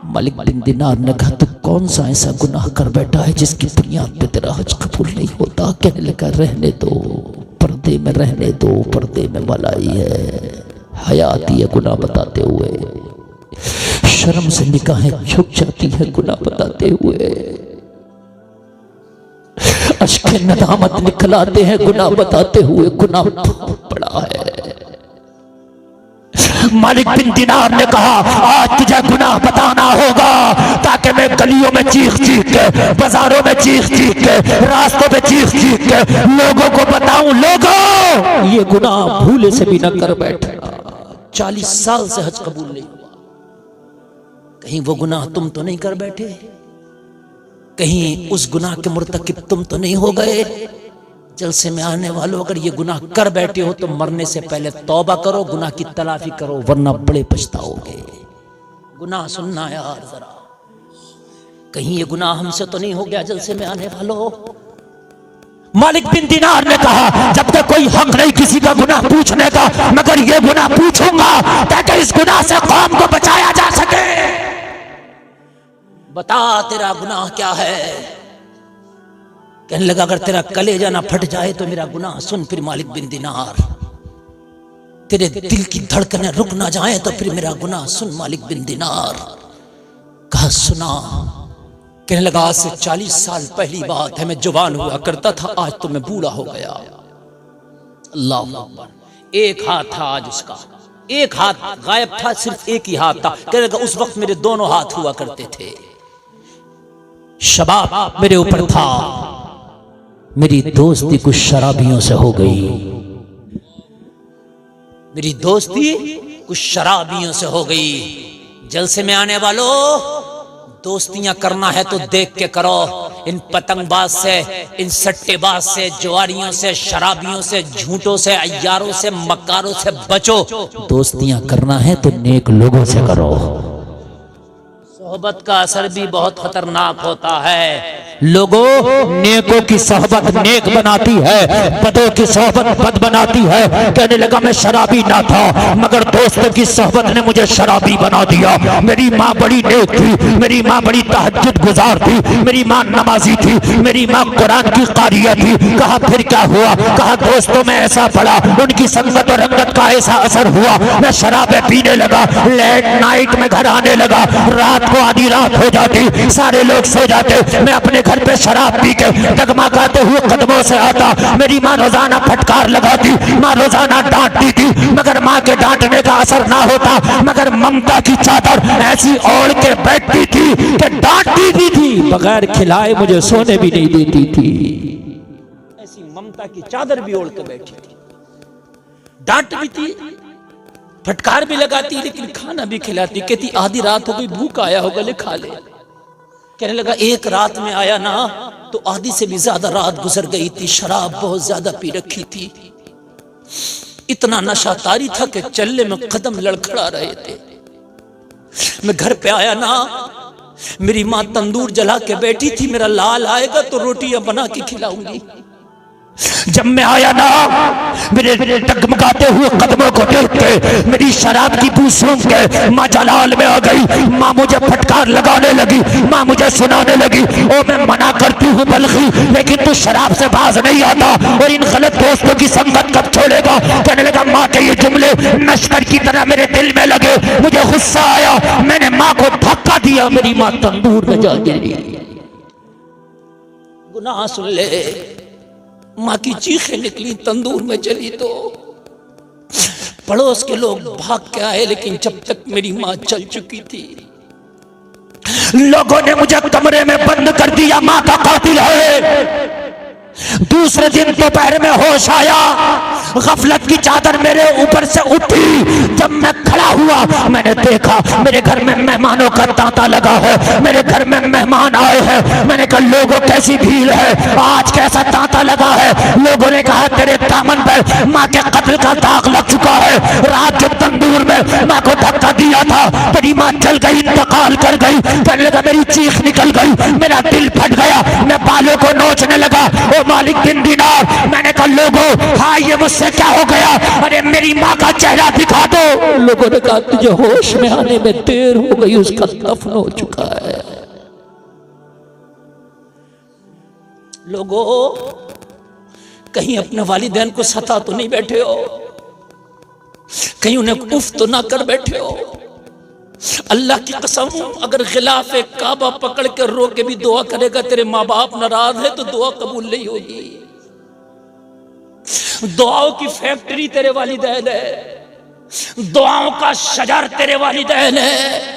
मालिक बिन दिनार ने कहा तू कौन सा ऐसा गुनाह कर बैठा है जिसकी बुनियाद पे तेरा हज कबूल नहीं होता? कहने लगा रहने दो, पर्दे में रहने दो, पर्दे में भलाई है, हया आती है गुनाह बताते हुए, शर्म से निगाहें झुक जाती है गुनाह बताते हुए, अश्के नदामत निकल आते हैं गुनाह बताते हुए। गुनाह बड़ा है। मालिक बिन दिनार ने कहा आज तुझे गुनाह बताना होगा ताकि मैं गलियों में चीख चीख के, बाजारों में चीख चीख के, रास्तों में चीख चीख के लोगों को बताऊं, लोगों ये गुनाह भूले से भी न कर बैठना। 40 साल से हज कबूल नहीं हुआ, कहीं वो गुनाह तुम तो नहीं कर बैठे? कहीं उस गुनाह के मुर्तकिब तुम तो नहीं हो गए? जलसे में आने वालों अगर ये गुनाह कर बैठे हो तो मरने से पहले तौबा करो, गुनाह की तलाफी करो, वरना बड़े पछताओगे। गुनाह सुनना यार जरा, कहीं ये गुनाह हमसे तो नहीं हो गया जलसे में आने वालों। मालिक बिन दिनार ने कहा जब तक कोई हक नहीं किसी का गुनाह पूछने का, मगर ये गुनाह पूछूंगा ताकि इस गुनाह से कौम को बचाया जा सके। बता तेरा गुनाह क्या है? कहने लगा अगर तेरा कलेजा ना फट जाए तो मेरा गुनाह सुन। फिर मालिक बिन दिनार, तेरे दिल की धड़कनें रुक ना जाए तो फिर मेरा गुनाह सुन मालिक बिन दिनार। कहा सुना। कहने लगा आज से 40 साल पहली बात है, मैं जवान हुआ करता था, आज तो मैं बूढ़ा हो गया। अल्लाह अकबर। एक हाथ था आज उसका, एक हाथ गायब था, सिर्फ एक ही हाथ था। कहने लगा उस वक्त मेरे दोनों हाथ हुआ करते थे, शबाब मेरे ऊपर था, मेरी दोस्ती कुछ शराबियों से हो गई, मेरी दोस्ती कुछ शराबियों से हो गई। जलसे में आने वालों दोस्तियां करना है तो देख के करो, इन पतंगबाज से, इन सट्टेबाज से, जुआरियों से, शराबियों से, झूठों से, अय्यारों से, मक्कारों से बचो। दोस्तियां करना है तो नेक लोगों से करो। सोहबत का असर भी बहुत खतरनाक होता है। लोगों, नेकों की सोहबत नेक बनाती है, बदों की सोहबत बद बनाती है। कहने लगा मैं शराबी ना था, मगर दोस्तों की सोहबत ने मुझे शराबी बना दिया। मेरी माँ बड़ी नेक थी, मेरी माँ बड़ी तहज्जुद गुजार थी, मेरी माँ नमाजी थी, मेरी माँ कुरान की कारिया थी। कहा फिर क्या हुआ? कहा दोस्तों में ऐसा पड़ा, उनकी संगत और रंगत का ऐसा असर हुआ, मैं शराबें पीने लगा, लेट नाइट में घर आने लगा। रात को आधी रात हो जाती, सारे लोग सो जाते, मैं अपने घर पे शराब पी के डगमगाते हुए कदमों से आता। मेरी माँ रोजाना फटकार लगाती, माँ रोजाना डांटती थी, मगर माँ के डांटने का असर ना होता, मगर ममता की चादर ऐसी ओढ़ के बैठती थी कि डांटती भी थी, बगैर खिलाए मुझे सोने भी नहीं देती थी। ऐसी ममता की चादर भी ओढ़ के बैठी थी, डांट भी थी, फटकार भी लगाती, लेकिन खाना भी खिलाती। कहती आधी रात हो गई, भूख आया होगा, ले खा ले। कहने लगा एक रात में आया ना तो आधी से भी ज्यादा रात गुजर गई थी, शराब बहुत ज्यादा पी रखी थी, इतना नशा तारी था कि चलने में कदम लड़खड़ा रहे थे। मैं घर पे आया ना, मेरी माँ तंदूर जला के बैठी थी, मेरा लाल आएगा तो रोटियां बना के खिलाऊंगी। जब मैं आया ना, मेरे डगमगाते हुए कदमों को देख के, मेरी शराब की बू सूंघ के माँ जलाल में आ गई। माँ मुझे फटकार लगाने लगी, माँ मुझे सुनाने लगी, ओ मैं मना करती हूँ बल्कि, लेकिन तू शराब से बाज नहीं आता और इन गलत दोस्तों की संगत कब छोड़ेगा। कहने लगा माँ के ये जुमले नश्तर की तरह मेरे दिल में लगे, मुझे गुस्सा आया, मैंने माँ को धक्का दिया, मेरी माँ तंदूर में जा गिरी। गुनाह सुन ले, माँ की चीखें निकली, तंदूर में जली तो पड़ोस के लोग भाग के आए, लेकिन जब तक मेरी माँ चल चुकी थी। लोगों ने मुझे कमरे में बंद कर दिया, माँ का कातिल है। दूसरे दिन दोपहर में होश आया, गफलत की चादर मेरे ऊपर से उठी। जब मैं खड़ा हुआ, मैंने देखा मेरे घर में मेहमानों का तांता लगा है, मेरे घर में मेहमान आए हैं। मैंने कहा लोगों कैसी भीड़ है, आज कैसा तांता लगा है। लोगों ने कहा तेरे दामन पर माँ के कत्ल का दाग लग चुका है, रात जो तंदूर में माँ को धक्का दिया था, तेरी माँ जल गई, इंतकाल कर गई। कहने लगा मेरी चीख निकल गई, मेरा दिल फट गया, मैं बालों को नोचने लगा। ओ मालिक बिन दीनार, मैंने कहा लोगों हाँ ये मुझसे क्या हो गया, अरे मेरी माँ का चेहरा दिखा दो। लोगों ने कहा तुझे होश में आने में देर हो गई, उसका दफन हो चुका है। लोगों कहीं अपने वालिदैन को सता तो नहीं बैठे हो, कहीं उन्हें उफ तो ना कर बैठे हो। अल्लाह की कसम, अगर खिलाफे काबा पकड़ के रो के भी दुआ करेगा, तेरे माँ बाप नाराज है तो दुआ कबूल नहीं होगी। दुआओं की फैक्ट्री तेरे वालिदैन है, दुआओं का शजर तेरे वालिदैन है,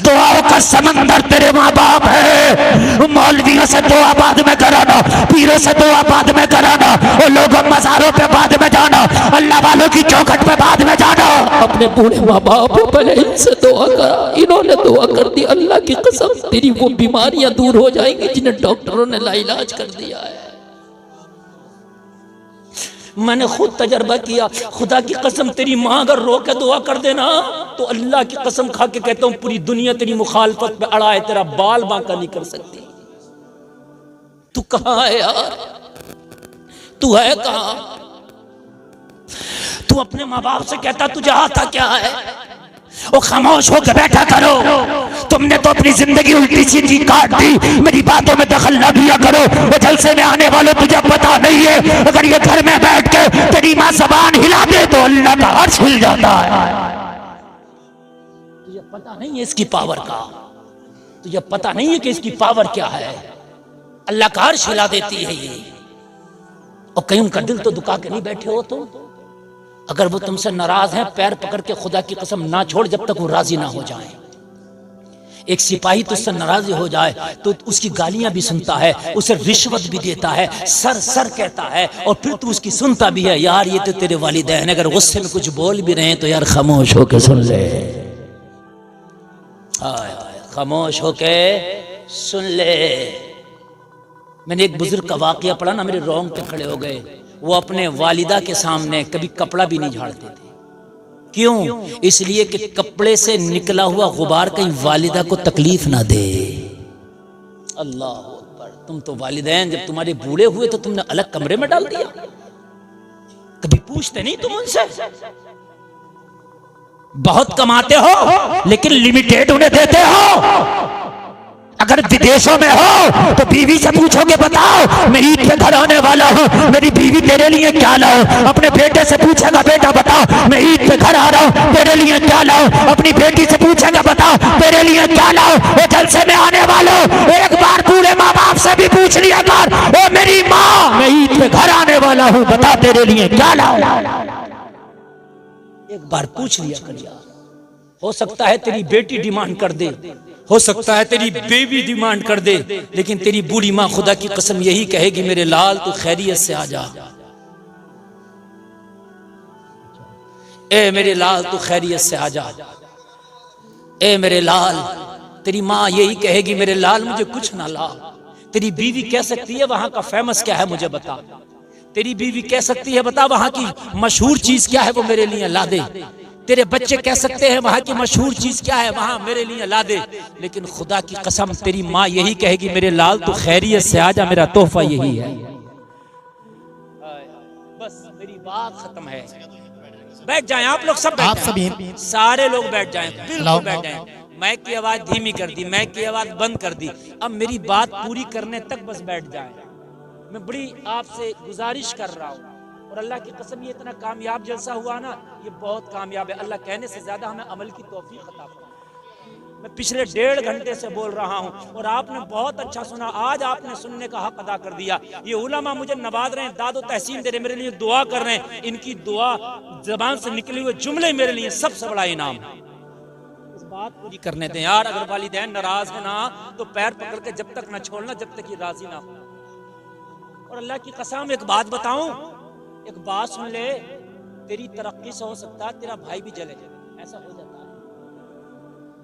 दुआओं का समंदर तेरे माँ बाप है। मौलवियों से दुआ बाद में कराना, पीरों से दुआ बाद में कराना, और लोगों मज़ारों पे बाद में जाना, अल्लाह वालों की चौखट पे बाद में जाना। अपने बूढ़े माँ बाप पहले इनसे दुआ करा, इन्होंने दुआ कर दी। अल्लाह की कसम तेरी वो बीमारियां दूर हो जाएंगी जिन्हें डॉक्टरों ने लाइलाज कर दिया है। मैंने खुद तजर्बा किया, खुदा की कसम तेरी माँ अगर रो के दुआ कर देना तो अल्लाह की कसम खा के कहता हूं पूरी दुनिया तेरी मुखालफत पे अड़ा है, तेरा बाल बांका नहीं कर सकती। तू कहां है यार, तू है कहां? तू अपने माँ बाप से कहता तुझे आता क्या है? ओ खामोश होकर बैठा करो, तुमने तो अपनी जिंदगी उल्टी सीधी काट दी, मेरी बातों में दखल न दिया करो। वो जलसे में आने वालों तुझे पता नहीं है, अगर ये घर में बैठ के तेरी माँ ज़बान हिला दे तो अल्लाह का अर्श हिल जाता है। तुझे पता नहीं है इसकी पावर का, तुझे पता नहीं है कि इसकी पावर क्या है। अल्लाह का अर्श हिला देती है ये। और कहीं उनका दिल तो दुखा के नहीं बैठे हो तुम। अगर वो तुमसे नाराज हैं, पैर पकड़ के खुदा की कसम ना छोड़ जब तक वो राजी ना हो जाए। एक सिपाही तुझसे नाराज हो जाए तो उसकी गालियां भी सुनता है, उसे रिश्वत भी देता है, सर सर कहता है, और फिर तू उसकी सुनता भी है। यार ये तो तेरे वालिदैन अगर गुस्से में कुछ बोल भी रहे हैं तो यार खामोश होके सुन ले, खामोश होके सुन ले। मैंने एक बुजुर्ग का वाकया पढ़ा ना, मेरे रोंगटे खड़े हो गए। वो अपने वालिदा के सामने कभी कपड़ा भी नहीं झाड़ते थे, क्यों? इसलिए कि कपड़े से निकला हुआ गुबार कहीं वालिदा को तकलीफ ना दे। अल्लाह अकबर। तुम तो वालिदैन जब तुम्हारे बूढ़े हुए तो तुमने अलग कमरे में डाल दिया, कभी पूछते नहीं तुम उनसे? बहुत कमाते हो लेकिन लिमिटेड उन्हें देते हो। अगर विदेशों में हो तो बीवी से पूछोगे, बताओ मैं ईद पे घर आने वाला हूँ, मेरी बीवी तेरे लिए क्या लाऊं? अपने बेटे से पूछेगा, बेटा बताओ मैं ईद पे घर आ रहा हूँ, तेरे लिए क्या लाऊं? अपनी बेटी से पूछेगा, बताओ तेरे लिए क्या लाऊं? वो जलसे में आने वालों, एक बार पूरे माँ बाप से भी पूछ लिया कर, ओ मेरी माँ मैं ईद पे घर आने वाला हूँ, बता तेरे लिए क्या लाऊं? एक बार पूछ लिया कर यार। हो सकता है तेरी बेटी डिमांड कर दे, हो सकता है तेरी बेबी डिमांड कर दे, लेकिन तेरी बूढ़ी माँ खुदा की कसम यही कहेगी, मेरे लाल तू खैरियत से आ जा, ए मेरे लाल तू खैरियत से आ जा, ए मेरे लाल। तेरी माँ यही कहेगी, मेरे लाल मुझे कुछ ना ला। तेरी बीवी कह सकती है वहां का फेमस क्या है मुझे बता। तेरी बीवी कह सकती है बता वहां की मशहूर चीज क्या है वो मेरे लिए ला दे। तेरे बच्चे कह सकते हैं वहां की मशहूर चीज क्या है वहां मेरे लिए ला दे। लेकिन खुदा की कसम तेरी माँ यही कहेगी, मेरे लाल तू खैरियत से आ जा, मेरा तोहफा यही है। बस मेरी बात खत्म है। बैठ जाएं आप लोग, सब आप सभी सारे लोग बैठ जाएं, बिल्कुल लाओ, बैठ जाएं। माइक की आवाज धीमी कर दी, माइक की आवाज बंद कर दी। अब मेरी बात पूरी करने तक बस बैठ जाएं। मैं बड़ी आपसे गुजारिश कर रहा हूँ, और अल्लाह की कसम ये इतना कामयाब जलसा हुआ ना, ये बहुत कामयाब है। अल्लाह कहने से ज्यादा हमें अमल की तौफीक अता फरमाए। मैं पिछले 1.5 घंटे से बोल रहा हूँ और आपने बहुत अच्छा सुना। आज आपने सुनने का हक अदा कर दिया। ये उलमा मुझे नवाज रहे हैं, दादो तहसीन दे रहे, मेरे लिए दुआ कर रहे हैं। इनकी दुआ जबान से निकले हुए जुमले मेरे लिए सबसे बड़ा इनाम है। इस बात पूरी करने दें यार। अगर वालिदैन नाराज है ना तो पैर पकड़ के जब तक ना छोड़ना जब तक ये राजी ना हो। और अल्लाह की कसम एक बात बताऊं, एक बात सुन ले, तेरी तरक्की से हो सकता है तेरा भाई भी जले, ऐसा हो जाता है।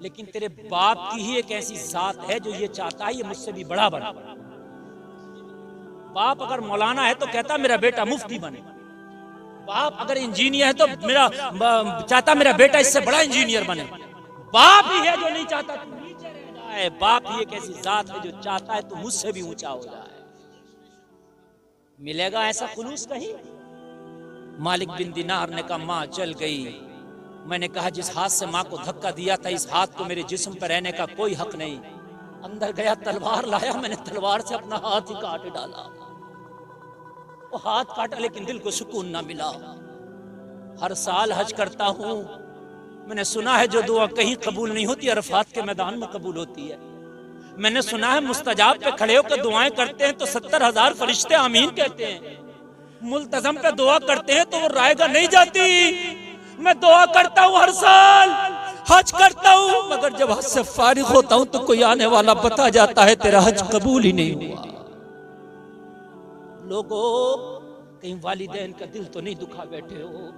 लेकिन तेरे बाप की ही एक ऐसी जात है जो ये चाहता है ये मुझसे भी बड़ा बने। बाप अगर मौलाना है तो कहता मेरा बेटा मुफ्ती बने। बाप अगर इंजीनियर है तो मेरा चाहता मेरा बेटा इससे बड़ा इंजीनियर बने। बाप ही है जो नहीं चाहता तू नीचे रह जाए। बाप ही एक ऐसी जात है जो चाहता है तू मुझसे भी ऊंचा हो जाए। मिलेगा ऐसा खुलूस कहीं? मालिक बिन दिनार ने कहा माँ चल गई। मैंने कहा जिस हाथ से माँ को धक्का दिया था इस हाथ को मेरे जिस्म पर रहने का कोई हक नहीं। अंदर गया तलवार लाया, मैंने तलवार से अपना हाथ ही काट डाला। वो हाथ काटा लेकिन दिल को सुकून ना मिला। हर साल हज करता हूँ, मैंने सुना है जो दुआ कहीं कबूल नहीं होती अरफात के मैदान में कबूल होती है। मैंने सुना है मुस्तजाब पे खड़े होकर दुआएं करते हैं तो 70,000 फरिश्ते आमीन कहते हैं। मुल्तजम पे दुआ करते हैं तो वो रायगा नहीं जाती। मैं दुआ करता हूँ हर साल, हज करता हूँ, मगर जब हज से फारिग होता हूँ तो कोई आने वाला बता जाता है तेरा हज कबूल ही नहीं हुआ। लोगों कहीं वालिदैन का दिल तो नहीं दुखा बैठे हो?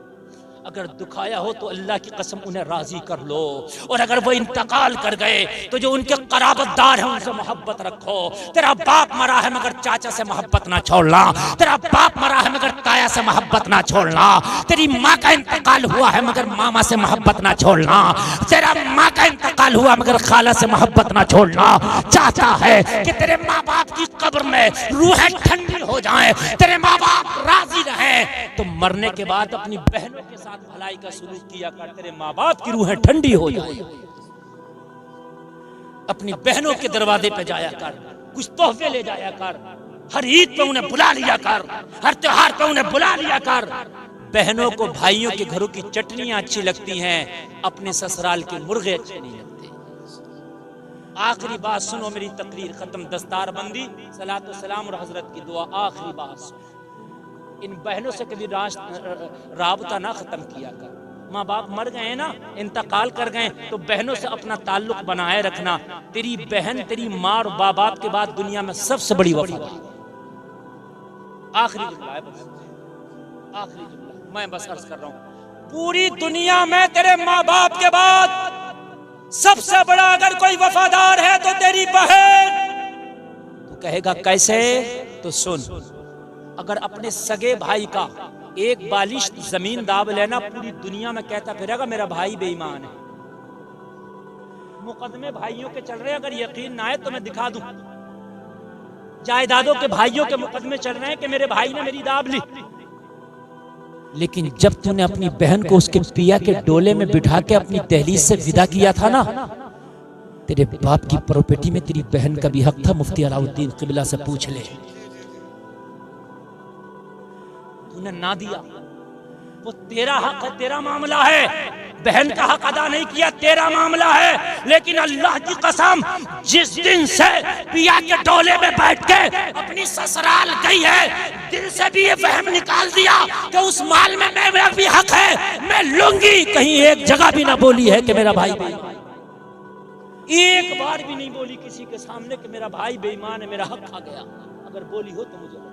अगर दुखाया हो तो अल्लाह की कसम उन्हें राजी कर लो। और अगर वो इंतकाल कर गए तो जो उनके कराबतदार हैं उनसे मोहब्बत रखो। तेरा बाप मरा है मगर चाचा से मोहब्बत ना छोड़ना। तेरा बाप मरा है मगर ताया से मोहब्बत ना छोड़ना। तेरी माँ का इंतकाल हुआ है मगर मामा से मोहब्बत ना छोड़ना। तेरा माँ का इंतकाल हुआ मगर खाला से मोहब्बत ना छोड़ना। चाहता है कि तेरे माँ बाप की कब्र में रूहें ठंडी हो जाएं, तेरे माँ बाप राजी रहे, तो मरने के बाद अपनी बहनों के साथ भलाई का सुलूक किया कर, तेरे माँ बाप की रूहें ठंडी हो जाए। अपनी बहनों के दरवाजे पे जाया कर, कुछ तोहफे ले जाया कर, हर ईद पे उन्हें बुला लिया कर, हर त्योहार पे उन्हें बुला लिया कर। बहनों को भाइयों के घरों की चटनियां अच्छी लगती हैं, अपने ससुराल के मुर्गे अच्छे नहीं लगते। आखिरी बात सुनो, मेरी तकरीर खत्म, दस्तार बंदी, सलातो सलाम और हजरत की दुआ। आखिरी बात सुनो, इन बहनों से कभी राबता ना खत्म किया कर। माँ बाप मर गए ना, इंतकाल कर गए, तो बहनों से अपना ताल्लुक बनाए रखना। तेरी बहन तेरी माँ और बाप बाप के बाद दुनिया में सबसे बड़ी वफादार। आखिरी जुमला है, बस आखिरी जुमला मैं बस अर्ज कर रहा हूँ, पूरी दुनिया में तेरे माँ बाप के बाद सबसे बड़ा अगर कोई वफादार है तो तेरी बहन। तो कहेगा कैसे? तो सुन, अगर अपने सगे भाई का एक बालिश जमीन दाब लेना, पूरी दुनिया में कहता फिरेगा मेरा भाई बेईमान है। मुकदमे भाइयों के चल रहे हैं, अगर यकीन ना आए तो मैं दिखा दूं। जायदादों के भाइयों के मुकदमे चल रहे हैं कि मेरे भाई ने मेरी दाब ली। लेकिन जब तूने अपनी बहन को उसके पिया के डोले में बिठा के अपनी दहलीज से विदा किया था ना, तेरे बाप की प्रॉपर्टी में तेरी बहन का भी हक था। मुफ्ती अलाउद्दीन किबला से पूछ ले, तूने ना दिया, वो तेरा हक है, तेरा मामला है। बहन का हक अदा नहीं किया, तेरा मामला है। लेकिन अल्लाह की कसम, जिस दिन से पिया के डोले में बैठ के अपनी ससुराल गई है, दिल से भी ये वहम निकाल दिया कि उस माल में मेरा भी हक है, मैं लूंगी। कहीं एक जगह भी ना बोली है कि मेरा भाई बेईमान, एक बार भी नहीं बोली किसी के सामने कि मेरा भाई बेईमान है, मेरा हक खा गया। अगर बोली हो तो मुझे बता,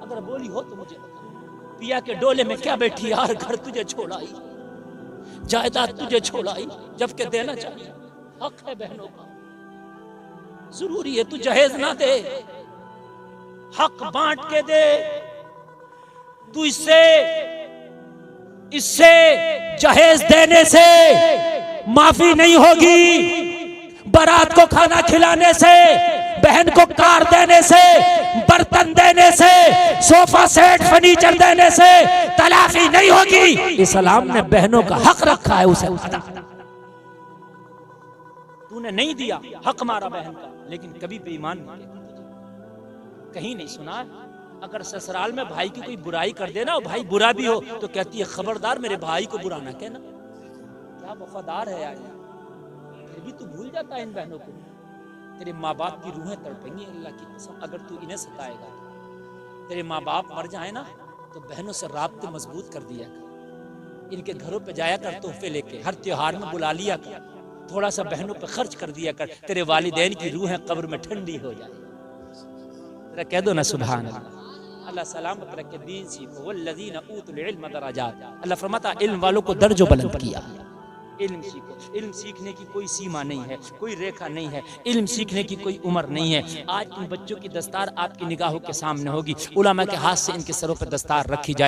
अगर बोली हो तो मुझे बता। पिया के डोले में क्या बैठी यार, घर तुझे छोड़ाई, जायदाद तुझे छोड़ाई, जबकि देना चाहिए, हक है बहनों का। जरूरी है तू जहेज ना दे, हक बांट के दे। तू इससे जहेज देने से माफी नहीं होगी, बारात को खाना खिलाने से, बहन को कार देने से, बर्तन देने से, सोफा सेट फर्नीचर देने से तलाफी नहीं होगी। इस्लाम ने बहनों का हक रखा है, उसे अदा। तूने नहीं दिया, हक मारा बहन का, लेकिन कभी बेईमान नहीं किया। कहीं नहीं सुना अगर ससुराल में भाई की कोई बुराई कर देना और भाई बुरा भी हो तो कहती है खबरदार मेरे भाई को बुरा ना कहना। क्या वफादार है यार, फिर भी तू भूल जाता है इन बहनों को। तेरे माँ बाप की रूहें तड़पेंगी अल्लाह की कसम, अगर तू इन्हें सताएगा। तेरे माँ बाप मर जाए ना तो बहनों से राब्ते मजबूत कर दिया कर, इनके घरों पे जाया कर, तोहफे लेके हर त्योहार में बुला लिया कर, थोड़ा सा बहनों पे खर्च कर दिया कर, तेरे वालिदैन की रूहें कब्र में ठंडी हो जाए। तेरा कह दो ना सुभान अल्लाह। अल्लाह सलामत रखे, दीन सीखो। वल्लज़ीना ऊतुल इल्म दरजात, अल्लाह फरमाता इल्म वालों को दर्जो बुलंद किया। इल्म सीखो, इल्म सीखने की कोई सीमा नहीं है, कोई रेखा नहीं है, इल्म सीखने की कोई उम्र नहीं है। आज इन बच्चों की दस्तार आपकी निगाहों के सामने होगी, उलमा के हाथ से इनके सरों पर दस्तार रखी जाए।